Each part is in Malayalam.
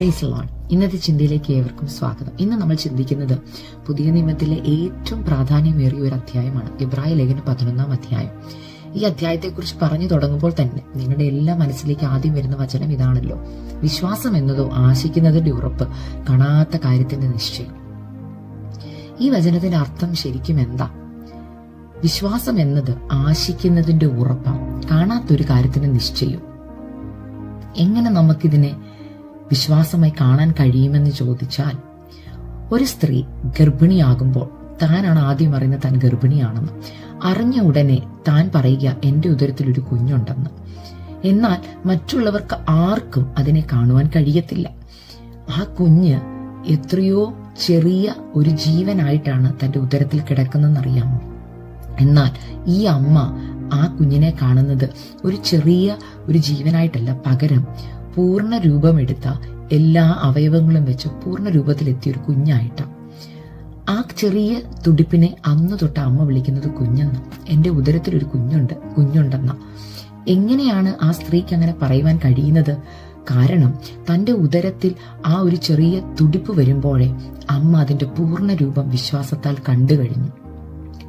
Praise the Lord. ഇന്നത്തെ ചിന്തയിലേക്ക് ഏവർക്കും സ്വാഗതം. ഇന്ന് നമ്മൾ ചിന്തിക്കുന്നത് പുതിയ നിയമത്തിലെ ഏറ്റവും പ്രാധാന്യമേറിയ ഒരു അധ്യായമാണ്, എബ്രായ ലേഖനം 11-ാം അധ്യായം. ഈ അധ്യായത്തെക്കുറിച്ച് പറഞ്ഞു തുടങ്ങുമ്പോൾ തന്നെ നിങ്ങളുടെ എല്ലാ മനസ്സിലേക്ക് ആദ്യം വരുന്ന വചനം ഇതാണല്ലോ: വിശ്വാസം എന്നതോ ആശിക്കുന്നതിന്റെ ഉറപ്പ്, കാണാത്ത കാര്യത്തിന്റെ നിശ്ചയം. ഈ വചനത്തിന്റെ അർത്ഥം ശരിക്കും എന്താ? വിശ്വാസം എന്നത് ആശിക്കുന്നതിന്റെ ഉറപ്പാണ്, കാണാത്തൊരു കാര്യത്തിന്റെ നിശ്ചയം. എങ്ങനെ നമുക്കിതിനെ വിശ്വാസമായി കാണാൻ കഴിയുമെന്ന് ചോദിച്ചാൽ, ഒരു സ്ത്രീ ഗർഭിണിയാകുമ്പോൾ താനാണ് ആദ്യം അറിയുന്നത് താൻ ഗർഭിണിയാണെന്ന്. അറിഞ്ഞ ഉടനെ താൻ പറയുക എന്റെ ഉദരത്തിൽ ഒരു കുഞ്ഞുണ്ടെന്ന്. എന്നാൽ മറ്റുള്ളവർക്ക് ആർക്കും അതിനെ കാണുവാൻ കഴിയത്തില്ല. ആ കുഞ്ഞ് എത്രയോ ചെറിയ ഒരു ജീവനായിട്ടാണ് തന്റെ ഉദരത്തിൽ കിടക്കുന്നതെന്നറിയാമോ? എന്നാൽ ഈ അമ്മ ആ കുഞ്ഞിനെ കാണുന്നത് ഒരു ചെറിയ ഒരു ജീവനായിട്ടല്ല, പകരം പൂർണ്ണ രൂപമെടുത്ത എല്ലാ അവയവങ്ങളും വെച്ച് പൂർണ്ണ രൂപത്തിലെത്തിയ ഒരു കുഞ്ഞായിട്ടാണ്. ആ ചെറിയ തുടിപ്പിനെ അന്ന് തൊട്ട് അമ്മ വിളിക്കുന്നത് കുഞ്ഞെന്ന്. എന്റെ ഉദരത്തിൽ ഒരു കുഞ്ഞുണ്ടെന്ന. എങ്ങനെയാണ് ആ സ്ത്രീക്ക് അങ്ങനെ പറയുവാൻ കഴിയുന്നത്? കാരണം തന്റെ ഉദരത്തിൽ ആ ഒരു ചെറിയ തുടിപ്പ് വരുമ്പോഴേ അമ്മ അതിന്റെ പൂർണ്ണ രൂപം വിശ്വാസത്താൽ കണ്ടു കഴിഞ്ഞു.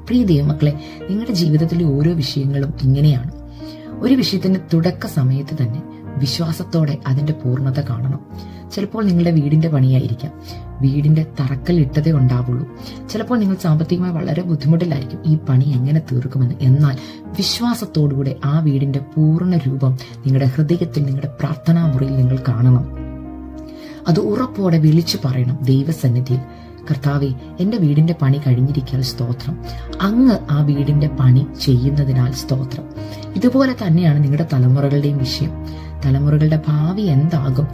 പ്രിയ ദൈവമക്കളെ, നിങ്ങളുടെ ജീവിതത്തിലെ ഓരോ വിഷയങ്ങളും ഇങ്ങനെയാണ്. ഒരു വിഷയത്തിന്റെ തുടക്ക സമയത്ത് തന്നെ വിശ്വാസത്തോടെ അതിന്റെ പൂർണ്ണത കാണണം. ചിലപ്പോൾ നിങ്ങളുടെ വീടിന്റെ പണിയായിരിക്കാം, വീടിന്റെ തറക്കൽ ഇട്ടതേ ഉണ്ടാവുള്ളൂ. ചിലപ്പോൾ നിങ്ങൾ സാമ്പത്തികമായി വളരെ ബുദ്ധിമുട്ടിലായിരിക്കും ഈ പണി എങ്ങനെ തീർക്കുമെന്ന്. എന്നാൽ വിശ്വാസത്തോടുകൂടെ ആ വീടിന്റെ പൂർണ്ണ രൂപം നിങ്ങളുടെ ഹൃദയത്തിൽ, നിങ്ങളുടെ പ്രാർത്ഥനാ മുറിയിൽ നിങ്ങൾ കാണണം. അത് ഉറപ്പോടെ വിളിച്ചു പറയണം ദൈവസന്നിധിയിൽ: കർത്താവേ, എന്റെ വീടിന്റെ പണി കഴിഞ്ഞിരിക്കാൻ സ്തോത്രം, അങ്ങ് ആ വീടിന്റെ പണി ചെയ്യുന്നതിനാൽ സ്തോത്രം. ഇതുപോലെ തന്നെയാണ് നിങ്ങളുടെ തലമുറകളുടെയും വിഷയം. തലമുറകളുടെ ഭാവി എന്താകും,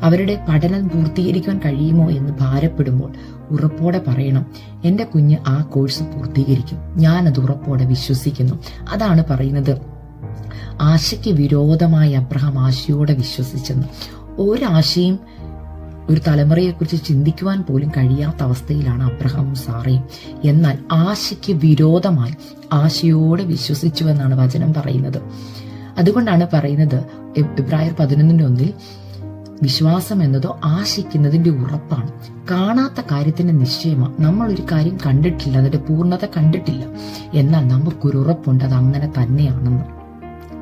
അവരുടെ പഠനം പൂർത്തീകരിക്കാൻ കഴിയുമോ എന്ന് ഭാരപ്പെടുമ്പോൾ ഉറപ്പോടെ പറയണം: എന്റെ കുഞ്ഞ് ആ കോഴ്സ് പൂർത്തീകരിക്കും, ഞാനത് ഉറപ്പോടെ വിശ്വസിക്കുന്നു. അതാണ് പറയുന്നത്, ആശയ്ക്ക് വിരോധമായി അബ്രഹാം ആശയോടെ വിശ്വസിച്ചെന്ന്. ഒരാശയും ഒരു തലമുറയെക്കുറിച്ച് ചിന്തിക്കുവാൻ പോലും കഴിയാത്ത അവസ്ഥയിലാണ് അബ്രഹാമും സാറയും. എന്നാൽ ആശയ്ക്ക് വിരോധമായി ആശയോടെ വിശ്വസിച്ചുവെന്നാണ് വചനം പറയുന്നത്. അതുകൊണ്ടാണ് പറയുന്നത് എബ്രായർ 11:1 വിശ്വാസം എന്നതോ ആശിക്കുന്നതിന്റെ ഉറപ്പാണ്, കാണാത്ത കാര്യത്തിന്റെ നിശ്ചയമാണ്. നമ്മൾ ഒരു കാര്യം കണ്ടിട്ടില്ല, അതിന്റെ പൂർണ്ണത കണ്ടിട്ടില്ല, എന്നാൽ നമുക്കൊരു ഉറപ്പുണ്ട് അത് അങ്ങനെ തന്നെയാണെന്ന്.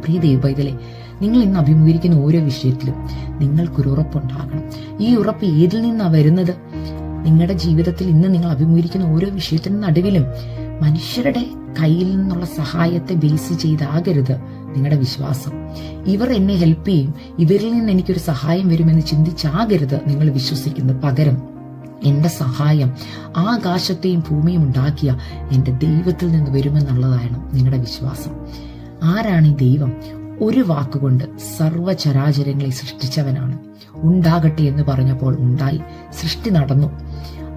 പ്രിയ ദൈവപൈതലേ, നിങ്ങൾ ഇന്ന് അഭിമുഖീകരിക്കുന്ന ഓരോ വിഷയത്തിലും നിങ്ങൾക്കൊരു ഉറപ്പുണ്ടാകണം. ഈ ഉറപ്പ് ഏതിൽ നിന്നാണ് വരുന്നത്? നിങ്ങളുടെ ജീവിതത്തിൽ ഇന്ന് നിങ്ങൾ അഭിമുഖീകരിക്കുന്ന ഓരോ വിഷയത്തിനും നടുവിലും മനുഷ്യരുടെ കയ്യിൽ നിന്നുള്ള സഹായത്തെ ബേസ് ചെയ്താകരുത് നിങ്ങളുടെ വിശ്വാസം. ഇവർ എന്നെ ഹെൽപ്പ് ചെയ്യും, ഇവരിൽ നിന്ന് എനിക്കൊരു സഹായം വരുമെന്ന് ചിന്തിച്ചാകരുത് നിങ്ങൾ വിശ്വസിക്കുന്നത്. പകരം എന്റെ സഹായം ആകാശത്തെയും ഭൂമിയും ഉണ്ടാക്കിയ എന്റെ ദൈവത്തിൽ നിന്ന് വരുമെന്നുള്ളതാണ് നിങ്ങളുടെ വിശ്വാസം. ആരാണ് ഈ ദൈവം? ഒരു വാക്കുകൊണ്ട് സർവചരാചരങ്ങളെ സൃഷ്ടിച്ചവനാണ്. ഉണ്ടാകട്ടെ എന്ന് പറഞ്ഞപ്പോൾ ഉണ്ടായി, സൃഷ്ടി നടന്നു.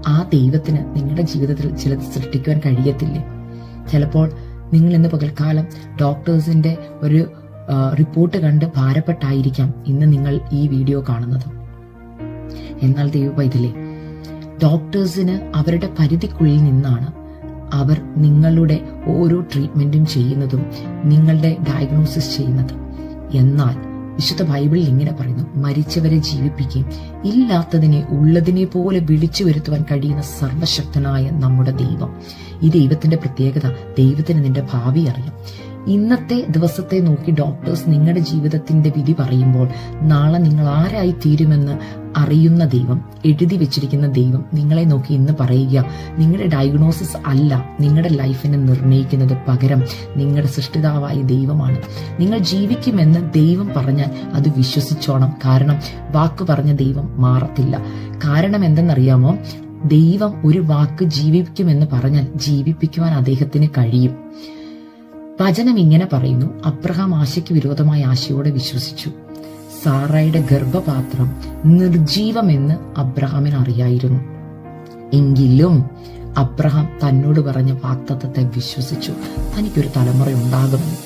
ആ ദൈവത്തിന് നിങ്ങളുടെ ജീവിതത്തിൽ ചിലത് സൃഷ്ടിക്കുവാൻ കഴിയത്തില്ലേ? ചിലപ്പോൾ നിങ്ങൾ ഇന്ന് പകൽക്കാലം ഡോക്ടേഴ്സിന്റെ ഒരു റിപ്പോർട്ട് കണ്ട് ഭാരപ്പെട്ടായിരിക്കാം ഇന്ന് നിങ്ങൾ ഈ വീഡിയോ കാണുന്നത്. എന്നാൽ ദൈവപൈതലേ, ഡോക്ടേഴ്സിന് അവരുടെ പരിധിക്കുള്ളിൽ നിന്നാണ് അവർ നിങ്ങളുടെ ഓരോ ട്രീറ്റ്മെന്റും ചെയ്യുന്നതും നിങ്ങളുടെ ഡയഗ്നോസിസ് ചെയ്യുന്നത്. എന്നാൽ വിശുദ്ധ ബൈബിളിൽ ഇങ്ങനെ പറയുന്നു: മരിച്ചവരെ ജീവിപ്പിക്കുകയും ഇല്ലാത്തതിനെ ഉള്ളതിനെ പോലെ വിളിച്ചു വരുത്തുവാൻ കഴിയുന്ന സർവശക്തനായ നമ്മുടെ ദൈവം. ഈ ദൈവത്തിന്റെ പ്രത്യേകത, ദൈവത്തിന് നിന്റെ ഭാവി അറിയാം. ഇന്നത്തെ ദിവസത്തെ നോക്കി ഡോക്ടേഴ്സ് നിങ്ങളുടെ ജീവിതത്തിന്റെ വിധി പറയുമ്പോൾ നാളെ നിങ്ങൾ ആരായി തീരുമെന്ന് അറിയുന്ന ദൈവം, എഴുതി വെച്ചിരിക്കുന്ന ദൈവം നിങ്ങളെ നോക്കി ഇന്ന് പറയുക: നിങ്ങളുടെ ഡയഗ്നോസിസ് അല്ല നിങ്ങളുടെ ലൈഫിനെ നിർണ്ണയിക്കുന്നത്, പകരം നിങ്ങളുടെ സൃഷ്ടിതാവായ ദൈവമാണ്. നിങ്ങൾ ജീവിക്കുമെന്ന് ദൈവം പറഞ്ഞാൽ അത് വിശ്വസിച്ചോണം. കാരണം വാക്ക് പറഞ്ഞ ദൈവം മാറത്തില്ല. കാരണം എന്തെന്നറിയാമോ? ദൈവം ഒരു വാക്ക് ജീവിക്കുമെന്ന് പറഞ്ഞാൽ ജീവിപ്പിക്കുവാൻ അദ്ദേഹത്തിന് കഴിയും. വചനം ഇങ്ങനെ പറയുന്നു: അബ്രഹാം ആശയ്ക്ക് വിരോധമായ ആശയോടെ വിശ്വസിച്ചു. സാറായുടെ ഗർഭപാത്രം നിർജീവമെന്ന് അബ്രഹാമിന് അറിയായിരുന്നു. എങ്കിലും അബ്രഹാം തന്നോട് പറഞ്ഞ വാഗ്ദത്തത്തെ വിശ്വസിച്ചു, തനിക്കൊരു തലമുറ ഉണ്ടാകുമെന്ന്.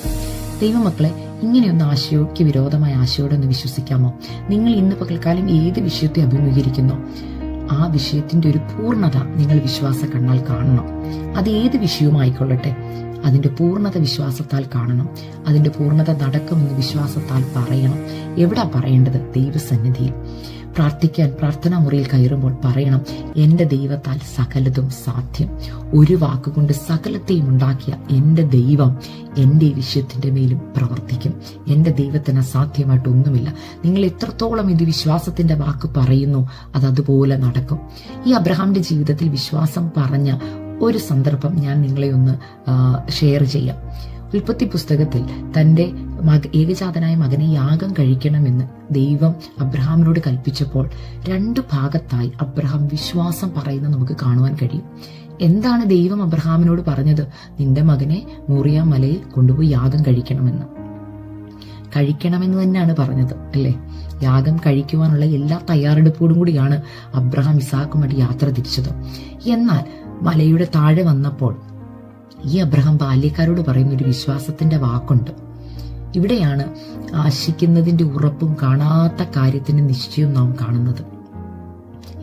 ദൈവമക്കളെ, ഇങ്ങനെയൊന്ന് ആശയ്ക്ക് വിരോധമായ ആശയോടെ ഒന്ന് വിശ്വസിക്കാമോ? നിങ്ങൾ ഇന്ന് പകൽക്കാലം ഏത് വിഷയത്തെ അഭിമുഖീകരിക്കുന്നോ ആ വിഷയത്തിന്റെ ഒരു പൂർണ്ണത നിങ്ങൾ വിശ്വാസ കണ്ണാൽ കാണണം. അത് ഏത് വിഷയവുമായിക്കൊള്ളട്ടെ, അതിന്റെ പൂർണ്ണത വിശ്വാസത്താൽ കാണണം. അതിന്റെ പൂർണ്ണത നടക്കുമെന്ന് വിശ്വാസത്താൽ പറയണം. എവിടാ പറയേണ്ടത്? ദൈവസന്നിധിയിൽ. പ്രാർത്ഥിക്കാൻ പ്രാർത്ഥനാ മുറിയിൽ കയറുമ്പോൾ പറയണം, എന്റെ ദൈവത്താൽ സകലതും സാധ്യം. ഒരു വാക്കുകൊണ്ട് സകലത്തെയും ഉണ്ടാക്കിയ എന്റെ ദൈവം എന്റെ വിഷയത്തിന്റെ മേലും പ്രവർത്തിക്കും. എന്റെ ദൈവത്തിന് അസാധ്യമായിട്ടൊന്നുമില്ല. നിങ്ങൾ എത്രത്തോളം ഇത് വിശ്വാസത്തിന്റെ വാക്ക് പറയുന്നു, അതുപോലെ നടക്കും. ഈ അബ്രഹാമിന്റെ ജീവിതത്തിൽ വിശ്വാസം പറഞ്ഞ ഒരു സന്ദർഭം ഞാൻ നിങ്ങളെ ഒന്ന് ഷെയർ ചെയ്യാം. ഉൽപ്പത്തി പുസ്തകത്തിൽ തന്റെ ഏകജാതനായ മകനെ യാഗം കഴിക്കണമെന്ന് ദൈവം അബ്രഹാമിനോട് കൽപ്പിച്ചപ്പോൾ 2 ഭാഗത്തായി അബ്രഹാം വിശ്വാസം പറയുന്നത് നമുക്ക് കാണുവാൻ കഴിയും. എന്താണ് ദൈവം അബ്രഹാമിനോട് പറഞ്ഞത്? നിന്റെ മകനെ മോറിയ മലയിൽ കൊണ്ടുപോയി യാഗം കഴിക്കണമെന്ന് തന്നെയാണ് പറഞ്ഞത്, അല്ലേ? യാഗം കഴിക്കുവാനുള്ള എല്ലാ തയ്യാറെടുപ്പോടും കൂടിയാണ് അബ്രഹാം ഇസാക്കുമായിട്ട് യാത്ര തിരിച്ചത്. എന്നാൽ മലയുടെ താഴെ വന്നപ്പോൾ ഈ അബ്രഹാം ബാല്യക്കാരോട് പറയുന്ന ഒരു വിശ്വാസത്തിന്റെ വാക്കുണ്ട്. ഇവിടെയാണ് ആശിക്കുന്നതിന്റെ ഉറപ്പും കാണാത്ത കാര്യത്തിന്റെ നിശ്ചയവും നാം കാണുന്നത്.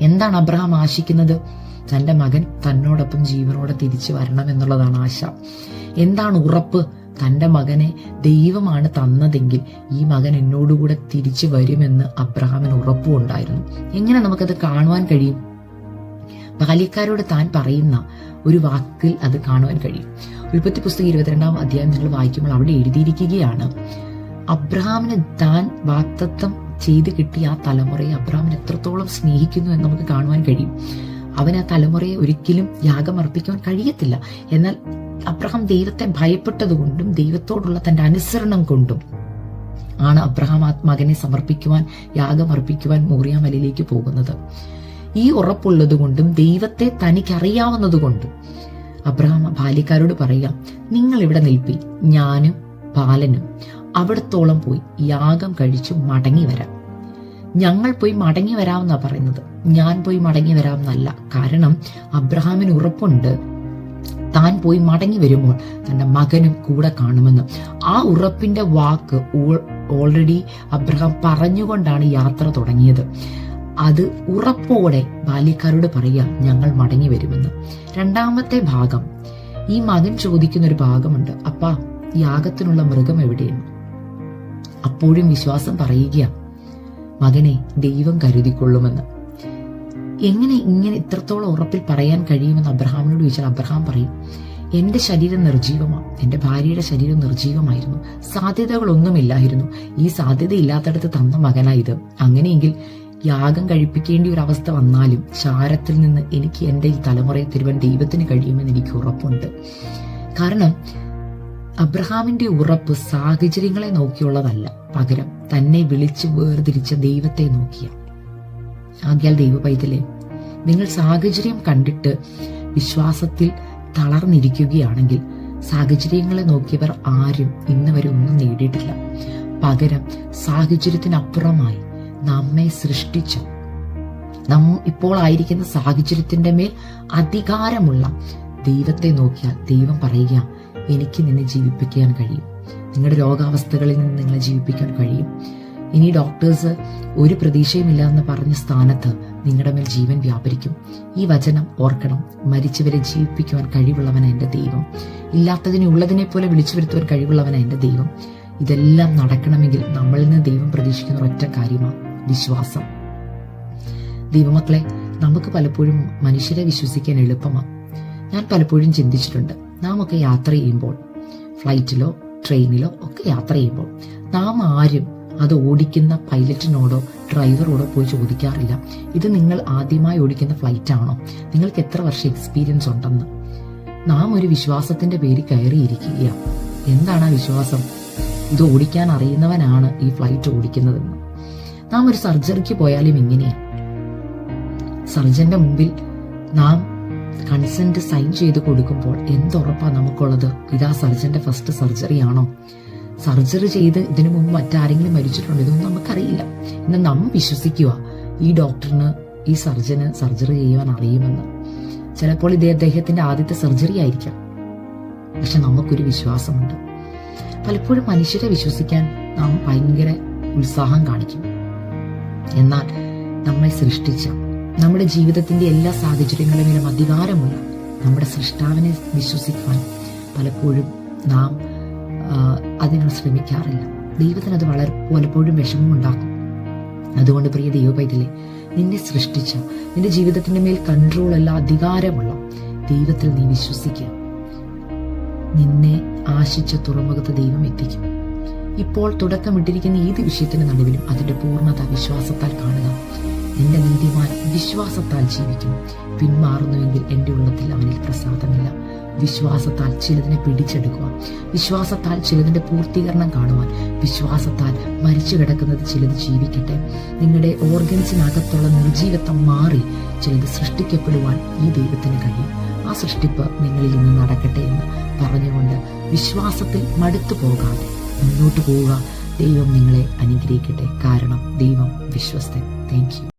എന്താണ് അബ്രഹാം ആശിക്കുന്നത്? തന്റെ മകൻ തന്നോടൊപ്പം ജീവനോടെ തിരിച്ചു വരണം എന്നുള്ളതാണ് ആശ. എന്താണ് ഉറപ്പ്? തന്റെ മകനെ ദൈവമാണ് തന്നതെങ്കിൽ ഈ മകൻ എന്നോടുകൂടെ തിരിച്ചു വരുമെന്ന് അബ്രഹാമിന് ഉറപ്പും ഉണ്ടായിരുന്നു. എങ്ങനെ നമുക്കത് കാണുവാൻ കഴിയും? ബാല്യക്കാരോട് താൻ പറയുന്ന ഒരു വാക്കിൽ അത് കാണുവാൻ കഴിയും. ഉൽപ്പത്തി പുസ്തകം 22-ാം അധ്യായം നിങ്ങൾ വായിക്കുമ്പോൾ അവിടെ എഴുതിയിരിക്കുകയാണ്, അബ്രഹാമിന് താൻ വാഗ്ദത്തം ചെയ്ത് കിട്ടിയ ആ തലമുറയെ അബ്രഹാമിന് എത്രത്തോളം സ്നേഹിക്കുന്നു എന്ന് നമുക്ക് കാണുവാൻ കഴിയും. അവൻ ആ തലമുറയെ ഒരിക്കലും യാഗം അർപ്പിക്കുവാൻ കഴിയത്തില്ല. എന്നാൽ അബ്രഹാം ദൈവത്തെ ഭയപ്പെട്ടതുകൊണ്ടും ദൈവത്തോടുള്ള തന്റെ അനുസരണം കൊണ്ടും ആണ് അബ്രഹാം ആ മകനെ സമർപ്പിക്കുവാൻ, യാഗം അർപ്പിക്കുവാൻ മോറിയ മലയിലേക്ക് പോകുന്നത്. ഈ ഉറപ്പുള്ളത് കൊണ്ടും ദൈവത്തെ തനിക്കറിയാവുന്നതുകൊണ്ടും അബ്രഹാം ബാല്യക്കാരോട് പറയുക, നിങ്ങൾ ഇവിടെ നിൽപ്പി, ഞാനും ബാലനും അവിടത്തോളം പോയി യാഗം കഴിച്ചു മടങ്ങി വരാം. ഞങ്ങൾ പോയി മടങ്ങി വരാമെന്നാ പറയുന്നത്, ഞാൻ പോയി മടങ്ങി വരാമെന്നല്ല. കാരണം അബ്രഹാമിന് ഉറപ്പുണ്ട് താൻ പോയി മടങ്ങി വരുമ്പോൾ തന്റെ മകനും കൂടെ കാണുമെന്ന്. ആ ഉറപ്പിന്റെ വാക്ക് ഓൾറെഡി അബ്രഹാം പറഞ്ഞുകൊണ്ടാണ് യാത്ര തുടങ്ങിയത്. അത് ഉറപ്പോടെ ബാല്യക്കാരോട് പറയുക, ഞങ്ങൾ മടങ്ങി വരുമെന്ന്. 2-ാമത്തെ ഭാഗം, ഈ മകൻ ചോദിക്കുന്ന ഒരു ഭാഗമുണ്ട്, അപ്പാ യാഗത്തിനുള്ള മൃഗം എവിടെയാണ്? അപ്പോഴും വിശ്വാസം പറയുക, മകനെ ദൈവം കരുതിക്കൊള്ളുമെന്ന്. എങ്ങനെ ഇങ്ങനെ ഇത്രത്തോളം ഉറപ്പിൽ പറയാൻ കഴിയുമെന്ന് അബ്രഹാമിനോട് ചോദിച്ചാൽ അബ്രഹാം പറയും, എന്റെ ശരീരം നിർജീവമാണ്, എന്റെ ഭാര്യയുടെ ശരീരം നിർജീവമായിരുന്നു, സാധ്യതകളൊന്നുമില്ലായിരുന്നു. ഈ സാധ്യതയില്ലാത്തടത്ത് തന്ന മകനായത്. അങ്ങനെയെങ്കിൽ യാഗം കഴിപ്പിക്കേണ്ട ഒരു അവസ്ഥ വന്നാലും ശാരത്തിൽ നിന്ന് എനിക്ക് എന്റെ ഈ തലമുറയെ തരുവാൻ ദൈവത്തിന് കഴിയുമെന്ന് എനിക്ക് ഉറപ്പുണ്ട്. കാരണം അബ്രഹാമിന്റെ ഉറപ്പ് സാഹചര്യങ്ങളെ നോക്കിയുള്ളതല്ല, പകരം തന്നെ വിളിച്ച് വേർതിരിച്ച ദൈവത്തെ നോക്കിയ. ആകയാൽ ദൈവ പൈതലേ, നിങ്ങൾ സാഹചര്യം കണ്ടിട്ട് വിശ്വാസത്തിൽ തളർന്നിരിക്കുകയാണെങ്കിൽ സാഹചര്യങ്ങളെ നോക്കിയവർ ആരും ഇന്ന് വരെ ഒന്നും നേടിയിട്ടില്ല. പകരം സാഹചര്യത്തിനപ്പുറമായി നമ്മെ സൃഷ്ടിച്ച, നാം ഇപ്പോൾ ആയിരിക്കുന്ന സാഹചര്യത്തിന്റെ മേൽ അധികാരമുള്ള ദൈവത്തെ നോക്കിയാൽ ദൈവം പറയുക, എനിക്ക് നിന്നെ ജീവിപ്പിക്കാൻ കഴിയും. നിങ്ങളുടെ രോഗാവസ്ഥകളിൽ നിന്ന് നിങ്ങളെ ജീവിപ്പിക്കാൻ കഴിയും. ഇനി ഡോക്ടേഴ്സ് ഒരു പ്രതീക്ഷയുമില്ലെന്ന് പറഞ്ഞ സ്ഥാനത്ത് നിങ്ങളുടെ മേൽ ജീവൻ വ്യാപരിക്കും. ഈ വചനം ഓർക്കണം. മരിച്ചവരെ ജീവിപ്പിക്കുവാൻ കഴിവുള്ളവനാ എന്റെ ദൈവം. ഇല്ലാത്തതിനെ ഉള്ളതിനെ പോലെ വിളിച്ചു വരുത്തുവാൻ കഴിവുള്ളവനാ എന്റെ ദൈവം. ഇതെല്ലാം നടക്കണമെങ്കിൽ നമ്മളിൽ നിന്ന് ദൈവം പ്രതീക്ഷിക്കുന്ന ഒറ്റ കാര്യമാണ് വിശ്വാസം. ദൈവമക്കളെ, നമുക്ക് പലപ്പോഴും മനുഷ്യരെ വിശ്വസിക്കാൻ എളുപ്പമാണ്. ഞാൻ പലപ്പോഴും ചിന്തിച്ചിട്ടുണ്ട്, നാം ഒക്കെ യാത്ര ചെയ്യുമ്പോൾ, ഫ്ലൈറ്റിലോ ട്രെയിനിലോ ഒക്കെ യാത്ര ചെയ്യുമ്പോൾ നാം ആരും അത് ഓടിക്കുന്ന പൈലറ്റിനോടോ ഡ്രൈവറോടോ പോയി ചോദിക്കാറില്ല, ഇത് നിങ്ങൾ ആദ്യമായി ഓടിക്കുന്ന ഫ്ലൈറ്റ് ആണോ, നിങ്ങൾക്ക് എത്ര വർഷം എക്സ്പീരിയൻസ് ഉണ്ടെന്ന്. നാം ഒരു വിശ്വാസത്തിന്റെ പേര് കയറിയിരിക്കുകയാണ്. എന്താണ് ആ വിശ്വാസം? ഇത് ഓടിക്കാൻ അറിയുന്നവനാണ് ഈ ഫ്ലൈറ്റ് ഓടിക്കുന്നതെന്ന്. നാം ഒരു സർജറിക്ക് പോയാലും ഇങ്ങനെയാണ്. സർജന്റെ മുമ്പിൽ നാം കൺസെന്റ് സൈൻ ചെയ്ത് കൊടുക്കുമ്പോൾ എന്തുറപ്പാ നമുക്കുള്ളത്? ഇതാ സർജന്റെ ഫസ്റ്റ് സർജറി ആണോ? സർജറി ചെയ്ത് ഇതിനു മുമ്പ് മറ്റാരെങ്കിലും മരിച്ചിട്ടുണ്ടോ? ഇതൊന്നും നമുക്കറിയില്ല. എന്നാൽ നമ്മ വിശ്വസിക്കുക ഈ ഡോക്ടറിന്, ഈ സർജന് സർജറി ചെയ്യുവാൻ അറിയുമെന്ന്. ചിലപ്പോൾ ഇത് അദ്ദേഹത്തിന്റെ ആദ്യത്തെ സർജറി ആയിരിക്കാം. പക്ഷെ നമുക്കൊരു വിശ്വാസമുണ്ട്. പലപ്പോഴും മനുഷ്യരെ വിശ്വസിക്കാൻ നാം ഭയങ്കര ഉത്സാഹം കാണിക്കും. എന്നാൽ നമ്മെ സൃഷ്ടിച്ച, നമ്മുടെ ജീവിതത്തിന്റെ എല്ലാ സാഹചര്യങ്ങളിലും അധികാരമുള്ള നമ്മുടെ സൃഷ്ടാവിനെ വിശ്വസിക്കാൻ പലപ്പോഴും നാം അതിന് ശ്രമിക്കാറില്ല. ദൈവത്തിന് അത് വളരെ പലപ്പോഴും വിഷമമുണ്ടാക്കും. അതുകൊണ്ട് പ്രിയ ദൈവപൈതലേ, നിന്നെ സൃഷ്ടിച്ച, നിന്റെ ജീവിതത്തിന്റെ മേൽ കൺട്രോൾ അല്ല അധികാരമുള്ള ദൈവത്തിൽ നീ വിശ്വസിക്കുക. നിന്നെ ആശിച്ച തുറമുഖത്ത് ദൈവം എത്തിക്കും. ഇപ്പോൾ തുടക്കമിട്ടിരിക്കുന്ന ഏത് വിഷയത്തിന് നടുവിലും അതിന്റെ പൂർണ്ണത വിശ്വാസത്താൽ കാണുക. നിന്റെ നീതിമാൻ വിശ്വാസത്താൽ ജീവിക്കും. പിന്മാറുന്നുവെങ്കിൽ എന്റെ ഉള്ളത്തിൽ അവനിൽ പ്രസാദമില്ല. വിശ്വാസത്താൽ ചിലതിനെ പിടിച്ചെടുക്കുവാൻ, വിശ്വാസത്താൽ ചിലതിന്റെ പൂർത്തീകരണം കാണുവാൻ, വിശ്വാസത്താൽ മരിച്ചു കിടക്കുന്നത് ചിലത് ജീവിക്കട്ടെ. നിങ്ങളുടെ ഓർഗൻസിനകത്തുള്ള നിർജീവത്വം മാറി ചിലത് സൃഷ്ടിക്കപ്പെടുവാൻ ഈ ദൈവത്തിന് കഴിയും. ആ സൃഷ്ടിപ്പ് നിങ്ങളിൽ ഇന്ന് നടക്കട്ടെ എന്ന് പറഞ്ഞുകൊണ്ട് വിശ്വാസത്തിൽ മടുത്തു പോകാതെ മുന്നോട്ട് പോവുക. ദൈവം നിങ്ങളെ അനുഗ്രഹിക്കട്ടെ. കാരണം ദൈവം വിശ്വസ്തൻ. Thank U.